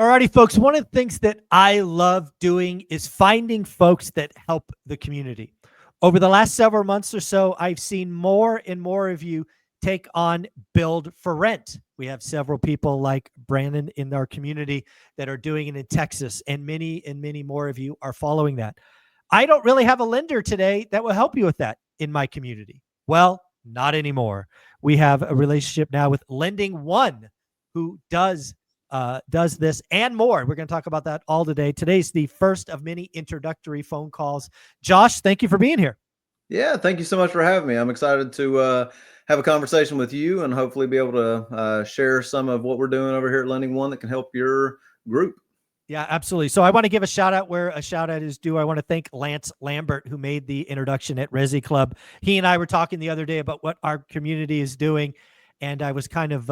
Alrighty, folks. One of the things that I love doing is finding folks that help the community. Over the last several months or so, I've seen more and more of you take on Build for Rent. We have several people like Brandon in our community that are doing it in Texas, and many more of you are following that. I don't really have a lender today that will help you with that in my community. Well, not anymore. We have a relationship now with Lending One, who does this and more. We're going to talk about that all today. Today's the first of many introductory phone calls. Josh, thank you for being here. Yeah, thank you so much for having me. I'm excited to have a conversation with you and hopefully be able to share some of what we're doing over here at Lending One that can help your group. Yeah, absolutely. So I want to give a shout out where a shout out is due. I want to thank Lance Lambert, who made the introduction at Resi Club. He and I were talking the other day about what our community is doing, and I was kind of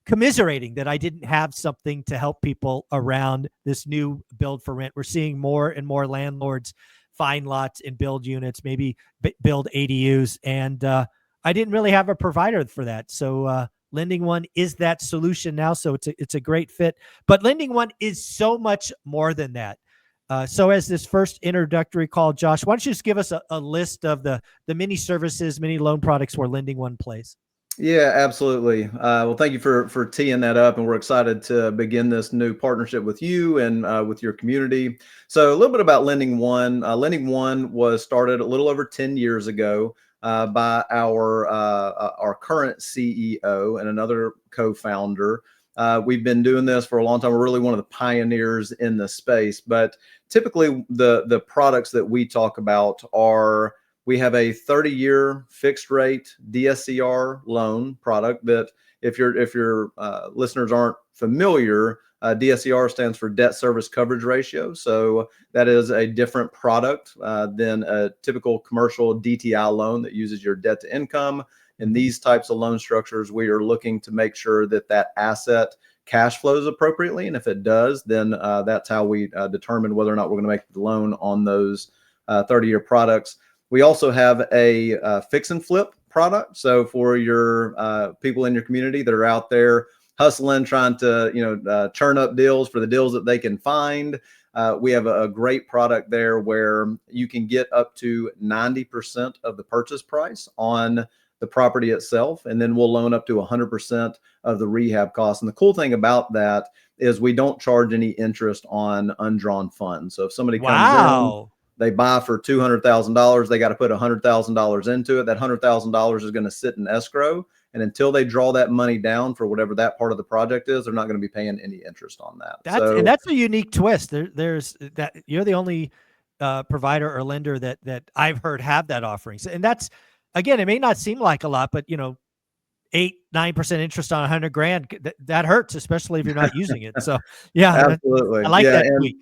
commiserating that I didn't have something to help people around this new Build for Rent. We're seeing more and more landlords find lots and build units, maybe build ADUs, and I didn't really have a provider for that. So Lending One is that solution now, so it's a great fit. But Lending One is so much more than that. So as this first introductory call, Josh, why don't you just give us a list of the many services, many loan products where Lending One plays? Yeah, absolutely. Well, thank you for teeing that up, and we're excited to begin this new partnership with you and with your community. So, a little bit about Lending One. Lending One was started a little over 10 years ago by our current CEO and another co-founder. We've been doing this for a long time. We're really one of the pioneers in the space. But typically, the products that we talk about are. We have a 30-year fixed rate DSCR loan product that if your listeners aren't familiar, DSCR stands for debt service coverage ratio. So that is a different product than a typical commercial DTI loan that uses your debt to income. In these types of loan structures, we are looking to make sure that that asset cash flows appropriately. And if it does, then that's how we determine whether or not we're going to make the loan on those 30-year products. We also have a fix and flip product. So for your people in your community that are out there hustling, trying to churn up deals for the deals that they can find, we have a great product there where you can get up to 90% of the purchase price on the property itself, and then we'll loan up to 100% of the rehab costs. And the cool thing about that is we don't charge any interest on undrawn funds. So if somebody comes in, they buy for $200,000. They got to put $100,000 into it. That $100,000 is going to sit in escrow, and until they draw that money down for whatever that part of the project is, they're not going to be paying any interest on that. And that's a unique twist. There's that you're the only provider or lender that I've heard have that offering. So, and that's again, it may not seem like a lot, but 8-9% interest on $100,000 that hurts, especially if you're not using it. So yeah, absolutely, I like that tweak.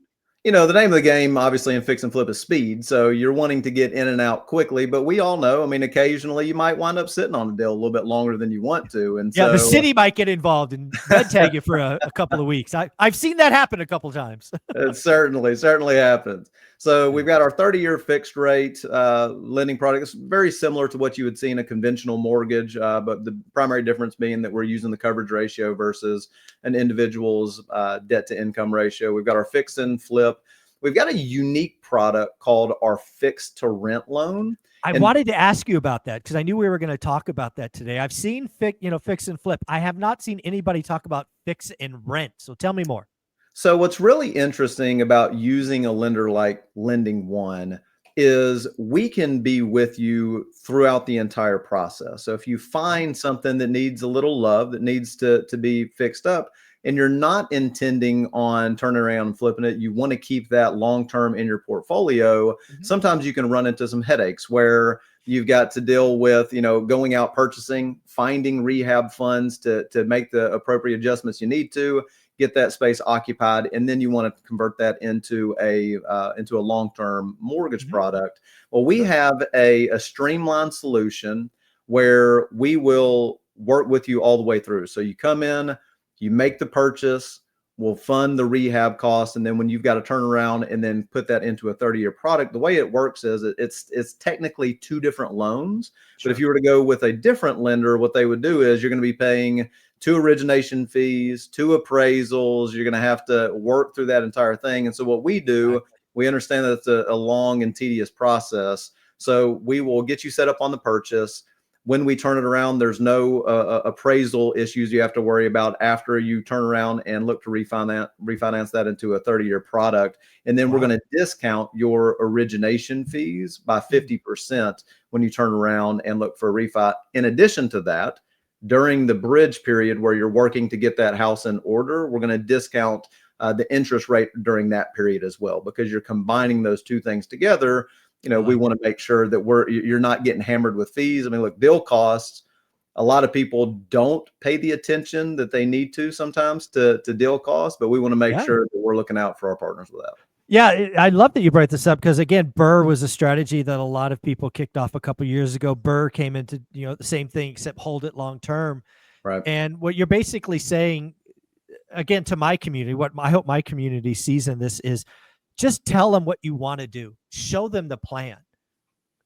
The name of the game, obviously, in fix and flip is speed. So you're wanting to get in and out quickly, but we all know, occasionally you might wind up sitting on a deal a little bit longer than you want to. And yeah, the city might get involved and red tag you for a couple of weeks. I've seen that happen a couple of times. It certainly happens. So we've got our 30-year fixed rate lending product. It's very similar to what you would see in a conventional mortgage, but the primary difference being that we're using the coverage ratio versus an individual's debt to income ratio. We've got our fix and flip. We've got a unique product called our fixed to rent loan. I wanted to ask you about that because I knew we were going to talk about that today. I've seen fix and flip. I have not seen anybody talk about fix and rent. So tell me more. So what's really interesting about using a lender like Lending One is we can be with you throughout the entire process. So if you find something that needs a little love, that needs to be fixed up, and you're not intending on turning around and flipping it, you want to keep that long-term in your portfolio, sometimes you can run into some headaches where you've got to deal with, going out purchasing, finding rehab funds to make the appropriate adjustments you need to get that space occupied, and then you want to convert that into a long-term mortgage product. Well, we have a streamlined solution where we will work with you all the way through. So you come in, you make the purchase, we'll fund the rehab costs, and then when you've got to turn around and then put that into a 30-year product, the way it works is it's technically two different loans. Sure. But if you were to go with a different lender, what they would do is you're going to be paying 2 origination fees, 2 appraisals. You're going to have to work through that entire thing. And so what we do, we understand that it's a long and tedious process. So we will get you set up on the purchase. When we turn it around, there's no appraisal issues you have to worry about after you turn around and look to refinance that into a 30-year product. And then we're going to discount your origination fees by 50% when you turn around and look for a refi. In addition to that, during the bridge period where you're working to get that house in order, we're going to discount the interest rate during that period as well, because you're combining those two things together. We want to make sure that you're not getting hammered with fees. I mean, look, deal costs, a lot of people don't pay the attention that they need to sometimes to deal costs, but we want to make sure that we're looking out for our partners with that. Yeah, I love that you brought this up, because again, Burr was a strategy that a lot of people kicked off a couple of years ago. Burr came into, the same thing, except hold it long term. Right. And what you're basically saying, again, to my community, what I hope my community sees in this is, just tell them what you want to do. Show them the plan,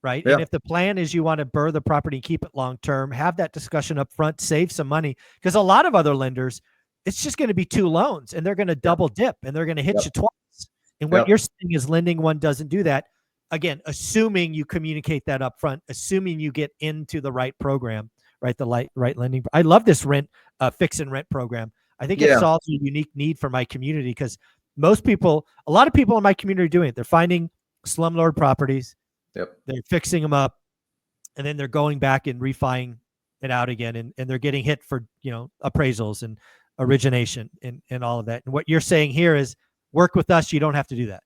right? Yeah. And if the plan is you want to burr the property and keep it long term, have that discussion up front, save some money, because a lot of other lenders, it's just going to be 2 loans and they're going to double dip and they're going to hit you twice. And what you're saying is Lending One doesn't do that. Again, assuming you communicate that up front, assuming you get into the right program, right? The right lending. I love this fix and rent program. I think it solves a unique need for my community, because a lot of people in my community are doing it. They're finding slumlord properties. They're fixing them up, and then they're going back and refining it out again. And they're getting hit for, appraisals and origination and all of that. And what you're saying here is, work with us. You don't have to do that.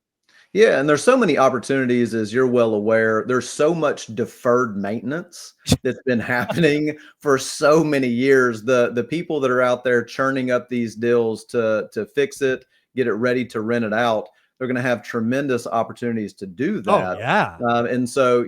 Yeah. And there's so many opportunities, as you're well aware. There's so much deferred maintenance that's been happening for so many years. The people that are out there churning up these deals to fix it, get it ready to rent it out, they're going to have tremendous opportunities to do that. Oh, yeah. And so,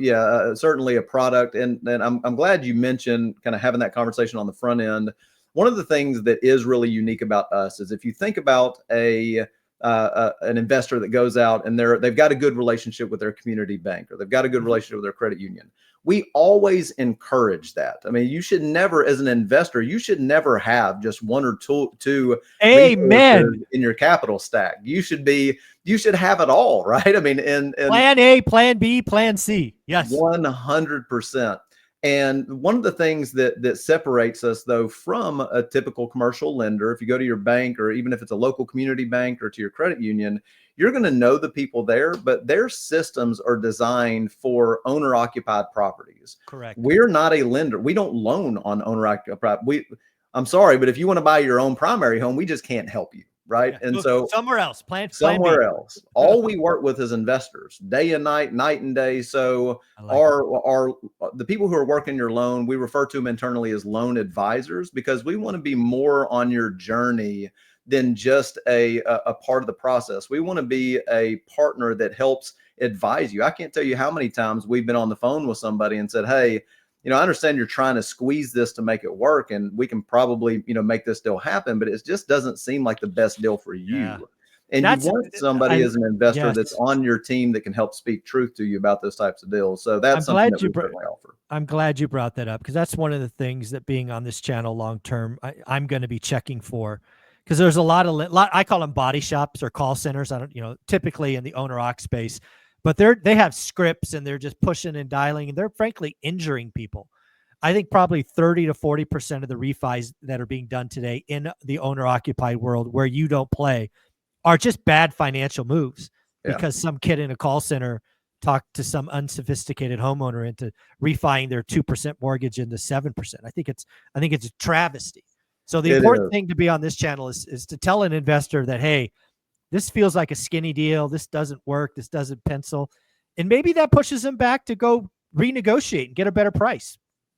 certainly a product. And I'm glad you mentioned kind of having that conversation on the front end. One of the things that is really unique about us is, if you think about an investor that goes out and they've got a good relationship with their community bank, or they've got a good relationship with their credit union, we always encourage that. I mean, you should never, as an investor, you should never have just 1 or 2 Amen in your capital stack. You should have it all, right? I mean, and plan A, plan B, plan C. Yes. 100%. And one of the things that separates us, though, from a typical commercial lender, if you go to your bank, or even if it's a local community bank or to your credit union, you're going to know the people there, but their systems are designed for owner-occupied properties. Correct. We're not a lender. We don't loan on owner-occupied. I'm sorry, but if you want to buy your own primary home, we just can't help you. Right. Yeah. And so somewhere else, somewhere else, all we work with is investors, day and night and day. So the people who are working your loan, we refer to them internally as loan advisors, because we want to be more on your journey than just a part of the process. We want to be a partner that helps advise you. I can't tell you how many times we've been on the phone with somebody and said, hey, I understand you're trying to squeeze this to make it work, and we can probably, make this deal happen, but it just doesn't seem like the best deal for you. Yeah. And you want somebody as an investor that's on your team that can help speak truth to you about those types of deals. So that's something that we certainly offer. I'm glad you brought that up, because that's one of the things that, being on this channel long term, I'm going to be checking for, because there's a lot I call them body shops or call centers. I don't, typically in the owner-occ space. But they have scripts and they're just pushing and dialing, and they're frankly injuring people. I think probably 30 to 40% of the refis that are being done today in the owner-occupied world, where you don't play, are just bad financial moves, because some kid in a call center talked to some unsophisticated homeowner into refining their 2% mortgage into 7%. I think it's a travesty. So the important thing to be on this channel is to tell an investor that, hey, this feels like a skinny deal. This doesn't work. This doesn't pencil. And maybe that pushes them back to go renegotiate and get a better price,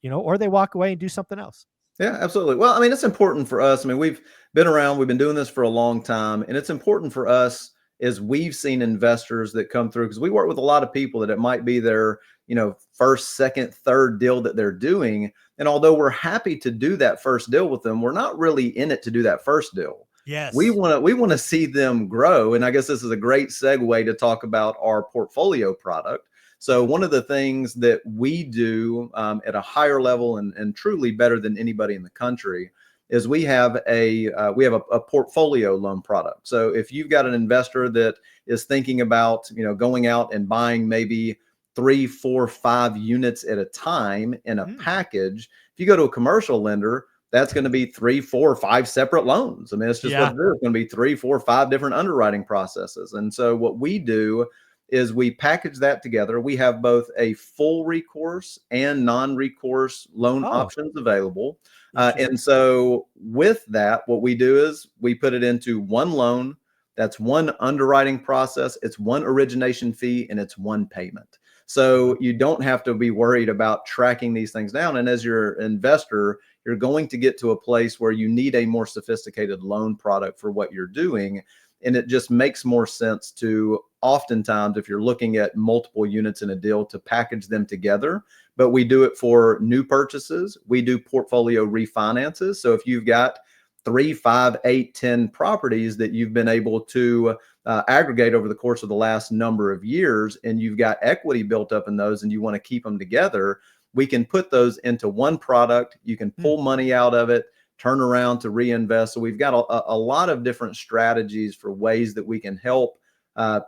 or they walk away and do something else. Yeah, absolutely. Well, I mean, it's important for us. I mean, we've been around, we've been doing this for a long time, and it's important for us as we've seen investors that come through, because we work with a lot of people that it might be their, first, second, third deal that they're doing. And although we're happy to do that first deal with them, we're not really in it to do that first deal. Yes. We want to see them grow. And I guess this is a great segue to talk about our portfolio product. So one of the things that we do at a higher level and truly better than anybody in the country is we have a portfolio loan product. So if you've got an investor that is thinking about, going out and buying maybe 3, 4, 5 units at a time in a package, if you go to a commercial lender, that's going to be 3, 4, 5 separate loans. I mean, it's just what it is. It's going to be 3, 4, 5 different underwriting processes. And so what we do is we package that together. We have both a full recourse and non-recourse loan options available. And so with that, what we do is we put it into one loan. That's one underwriting process. It's one origination fee, and it's one payment. So you don't have to be worried about tracking these things down. And as your investor, you're going to get to a place where you need a more sophisticated loan product for what you're doing. And it just makes more sense to, oftentimes, if you're looking at multiple units in a deal, to package them together. But we do it for new purchases. We do portfolio refinances. So if you've got 3, 5, 8, 10 properties that you've been able to aggregate over the course of the last number of years, and you've got equity built up in those and you want to keep them together, we can put those into one product. You can pull money out of it, turn around to reinvest. So we've got a lot of different strategies for ways that we can help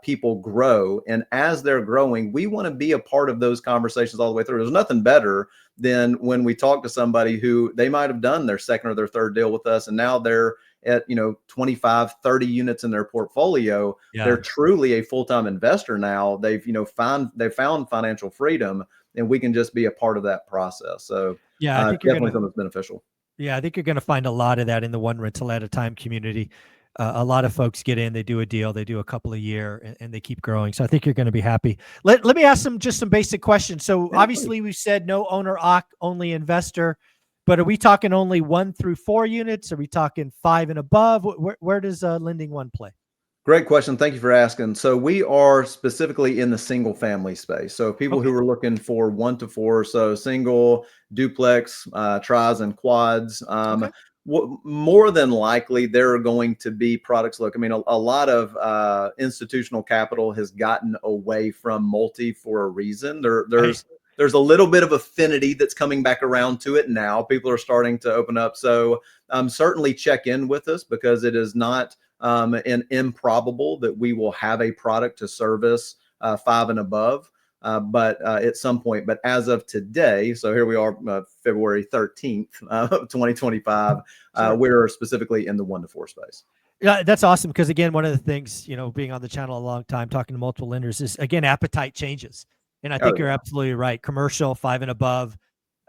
people grow. And as they're growing, we want to be a part of those conversations all the way through. There's nothing better than when we talk to somebody who they might have done their second or their third deal with us, and now they're at 25, 30 units in their portfolio. They're truly a full-time investor now. They've found financial freedom, and we can just be a part of that process. So I think you're definitely something that's beneficial. Yeah, I think you're going to find a lot of that in the one rental at a time community. A lot of folks get in, they do a deal, they do a couple a year, and they keep growing. So I think you're going to be happy. Let me ask just some basic questions. So obviously we've said no owner occ, only investor, but are we talking only 1 through 4 units? Are we talking 5 and above? Where does Lending One play? Great question. Thank you for asking. So we are specifically in the single family space. So people who are looking for 1 to 4, so single, duplex, tris and quads, more than likely there are going to be products. Look, I mean, a lot of institutional capital has gotten away from multi for a reason. There's a little bit of affinity that's coming back around to it now. People are starting to open up. So certainly check in with us, because it is not and improbable that we will have a product to service 5 and above, but at some point. But as of today, so here we are, February 13th, 2025, we're specifically in the 1 to 4 space. Yeah, that's awesome. Because again, one of the things, being on the channel a long time, talking to multiple lenders, is again, appetite changes. And I think you're absolutely right. Commercial 5 and above,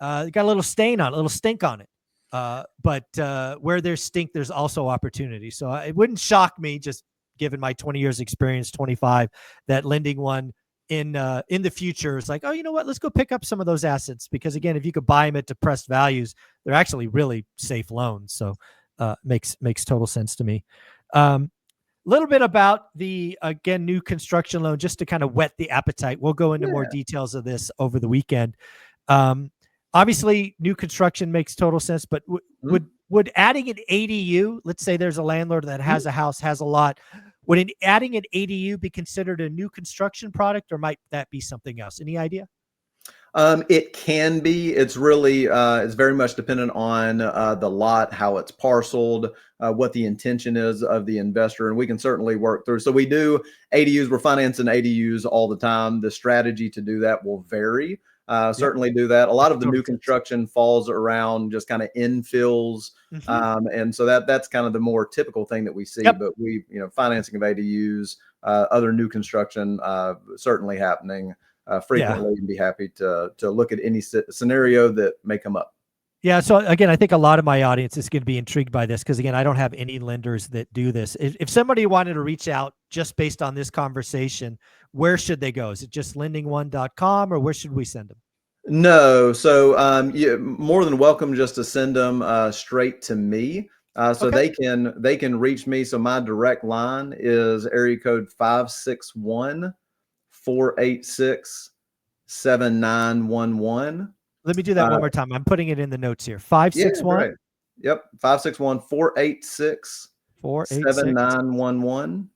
got a little stain on it, a little stink on it. But where there's stink, there's also opportunity. So it wouldn't shock me, just given my 20 years experience, 25, that Lending One in the future is like, oh, you know what? Let's go pick up some of those assets, because again, if you could buy them at depressed values, they're actually really safe loans. So makes total sense to me. Little bit about the, again, new construction loan, just to kind of whet the appetite. We'll go into more details of this over the weekend. Obviously, new construction makes total sense, but would adding an ADU, let's say there's a landlord that has a house, has a lot, would adding an ADU be considered a new construction product, or might that be something else? Any idea? It can be. It's really, it's very much dependent on the lot, how it's parceled, what the intention is of the investor, and we can certainly work through. So we do ADUs. We're financing ADUs all the time. The strategy to do that will vary. Certainly do that. A lot of the new construction falls around just kind of infills. And so that's kind of the more typical thing that we see, but we, financing of ADUs, other new construction, certainly happening frequently, and be happy to look at any scenario that may come up. Yeah. So again, I think a lot of my audience is going to be intrigued by this, because again, I don't have any lenders that do this. If somebody wanted to reach out just based on this conversation, where should they go? Is it just lendingone.com, or where should we send them? No. So you're more than welcome just to send them straight to me. So they can reach me. So my direct line is area code 561-486-7911. Let me do that one more time. I'm putting it in the notes here. 561. Yep. 561-486-7911.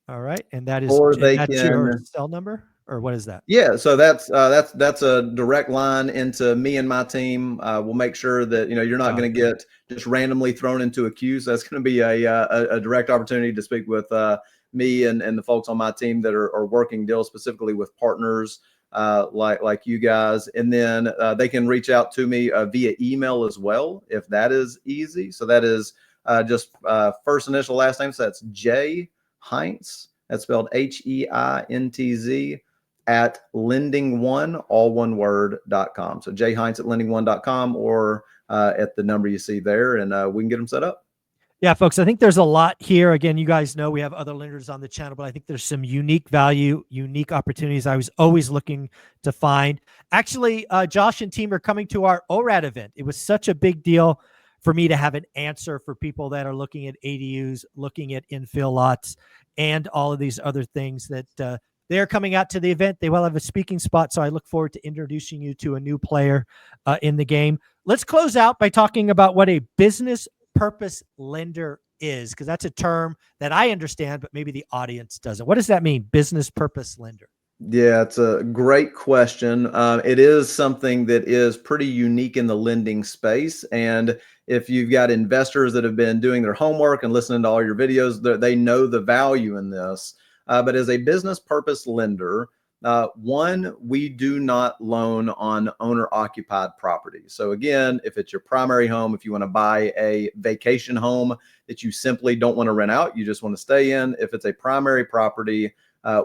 All right. And that is, or that's your cell number? or what is that? Yeah, so that's a direct line into me and my team. We'll make sure that you're not going to get just randomly thrown into a queue. So that's going to be a direct opportunity to speak with me and the folks on my team that are working deals specifically with partners like you guys, and then they can reach out to me via email as well if that is easy. So that is just first initial last name. So that's J Heinz. That's spelled HEINTZ at lending1, all one word.com. So jheinz at lending1.com or at the number you see there, and we can get them set up. Yeah, folks, I think there's a lot here. Again, you guys know we have other lenders on the channel, but I think there's some unique value, unique opportunities I was always looking to find. Actually, Josh and team are coming to our ORAD event. It was such a big deal for me to have an answer for people that are looking at ADUs, looking at infill lots, and all of these other things that they're coming out to the event. They will have a speaking spot, so I look forward to introducing you to a new player in the game. Let's close out by talking about what a business purpose lender is, because that's a term that I understand, but maybe the audience doesn't. What does that mean, business purpose lender? Yeah, it's a great question. It is something that is pretty unique in the lending space. And if you've got investors that have been doing their homework and listening to all your videos, they know the value in this. But as a business purpose lender, one, we do not loan on owner occupied property. So again, if it's your primary home, if you want to buy a vacation home that you simply don't want to rent out, you just want to stay in, if it's a primary property,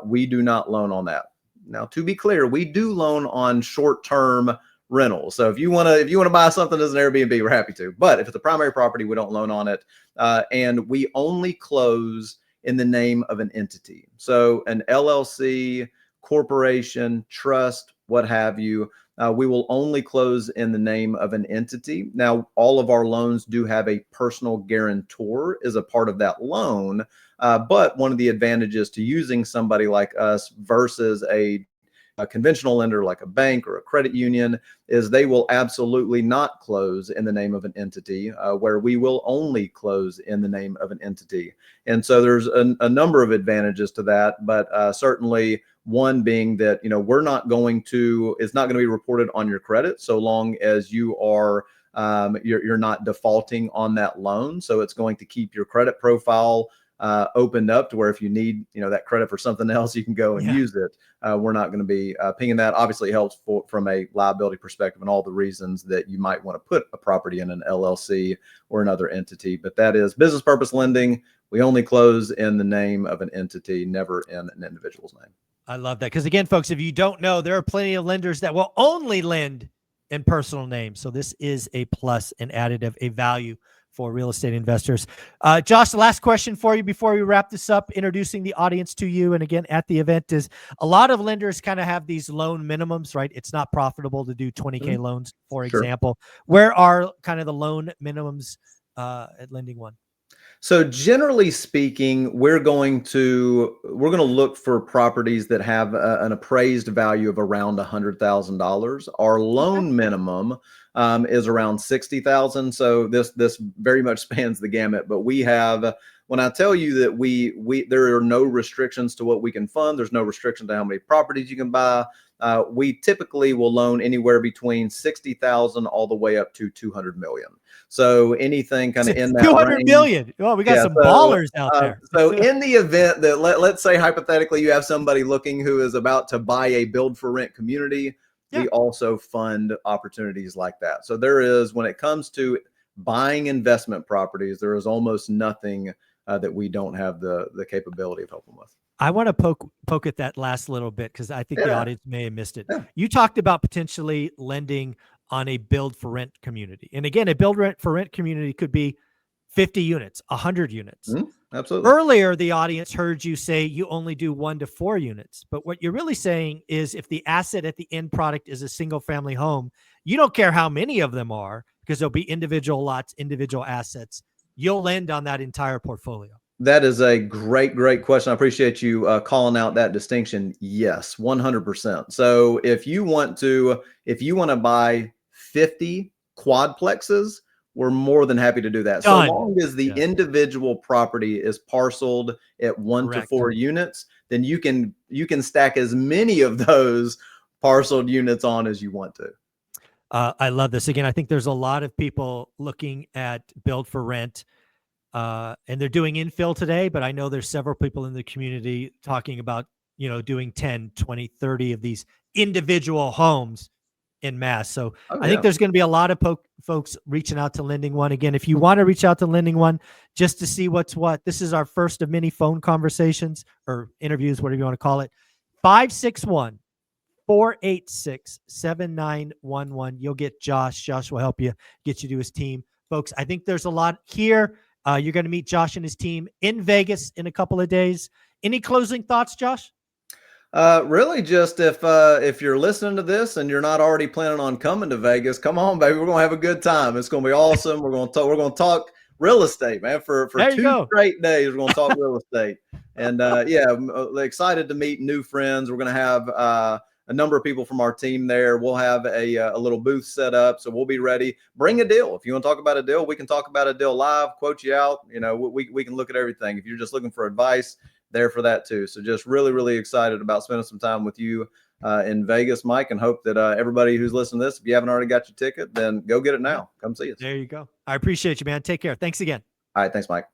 we do not loan on that. Now, to be clear, we do loan on short-term rentals. So if you want to buy something as an Airbnb, we're happy to. But if it's a primary property, we don't loan on it, and we only close in the name of an entity. So an LLC, corporation, trust, what have you. We will only close in the name of an entity. Now, all of our loans do have a personal guarantor as a part of that loan. But one of the advantages to using somebody like us versus a conventional lender like a bank or a credit union is they will absolutely not close in the name of an entity, where we will only close in the name of an entity. And so there's a number of advantages to that, but certainly one being that, we're not going to, it's not going to be reported on your credit so long as you are, you're not defaulting on that loan. So it's going to keep your credit profile opened up to where if you need, that credit for something else, you can go and use it. We're not going to be pinging that. Obviously, it helps from a liability perspective and all the reasons that you might want to put a property in an LLC or another entity. But that is business purpose lending. We only close in the name of an entity, never in an individual's name. I love that. Because again, folks, if you don't know, there are plenty of lenders that will only lend in personal names. So this is a plus, an additive, a value for real estate investors. Josh, the last question for you before we wrap this up, introducing the audience to you. And again, at the event is a lot of lenders kind of have these loan minimums, right? It's not profitable to do 20K loans, for example. Where are kind of the loan minimums at Lending One? So generally speaking, we're going to look for properties that have an appraised value of around $100,000. Our loan minimum is around $60,000. So this very much spans the gamut. But we have, when I tell you that there are no restrictions to what we can fund, there's no restriction to how many properties you can buy. We typically will loan anywhere between $60,000 all the way up to $200 million. So anything kind of in that 200 range. million. Oh, we got some ballers out there. So in the event that let's say hypothetically you have somebody looking who is about to buy a build for rent community, we also fund opportunities like that. So there is, when it comes to buying investment properties, there is almost nothing that we don't have the capability of helping with. I want to poke at that last little bit because I think the audience may have missed it. You talked about potentially lending on a build for rent community. And again, a build for rent community could be 50 units, 100 units. Absolutely. Earlier, the audience heard you say you only do 1 to 4 units. But what you're really saying is if the asset at the end product is a single family home, you don't care how many of them are because there'll be individual lots, individual assets. You'll lend on that entire portfolio. That is a great question. I appreciate you calling out that distinction. Yes, 100%. So if you want to buy 50 quadplexes, we're more than happy to do that. So Done. long as the Yeah. individual property is parceled at 1 to Correct. 4 units, then you can stack as many of those parceled units on as you want to. I love this. Again, I think there's a lot of people looking at build for rent, and they're doing infill today, but I know there's several people in the community talking about, doing 10, 20, 30 of these individual homes in mass. So Oh, I think yeah. there's going to be a lot of folks reaching out to Lending One. Again, if you want to reach out to Lending One just to see what's what, this is our first of many phone conversations or interviews, whatever you want to call it. 561 486 7911. You'll get Josh. Josh will help you get you to his team. Folks, I think there's a lot here. You're going to meet Josh and his team in Vegas in a couple of days. Any closing thoughts, Josh? Really, just if you're listening to this and you're not already planning on coming to Vegas, come on, baby. We're gonna have a good time. It's gonna be awesome. We're gonna talk real estate, man. For There you 2 go. straight days, we're gonna talk real estate. And yeah, I'm excited to meet new friends. We're gonna have a number of people from our team there. We'll have a little booth set up, so we'll be ready. Bring a deal. If you want to talk about a deal, we can talk about a deal live, quote you out. We can look at everything. If you're just looking for advice, there for that too. So just really, really excited about spending some time with you in Vegas, Mike, and hope that everybody who's listening to this, if you haven't already got your ticket, then go get it now. Come see us. There you go. I appreciate you, man. Take care. Thanks again. All right. Thanks, Mike.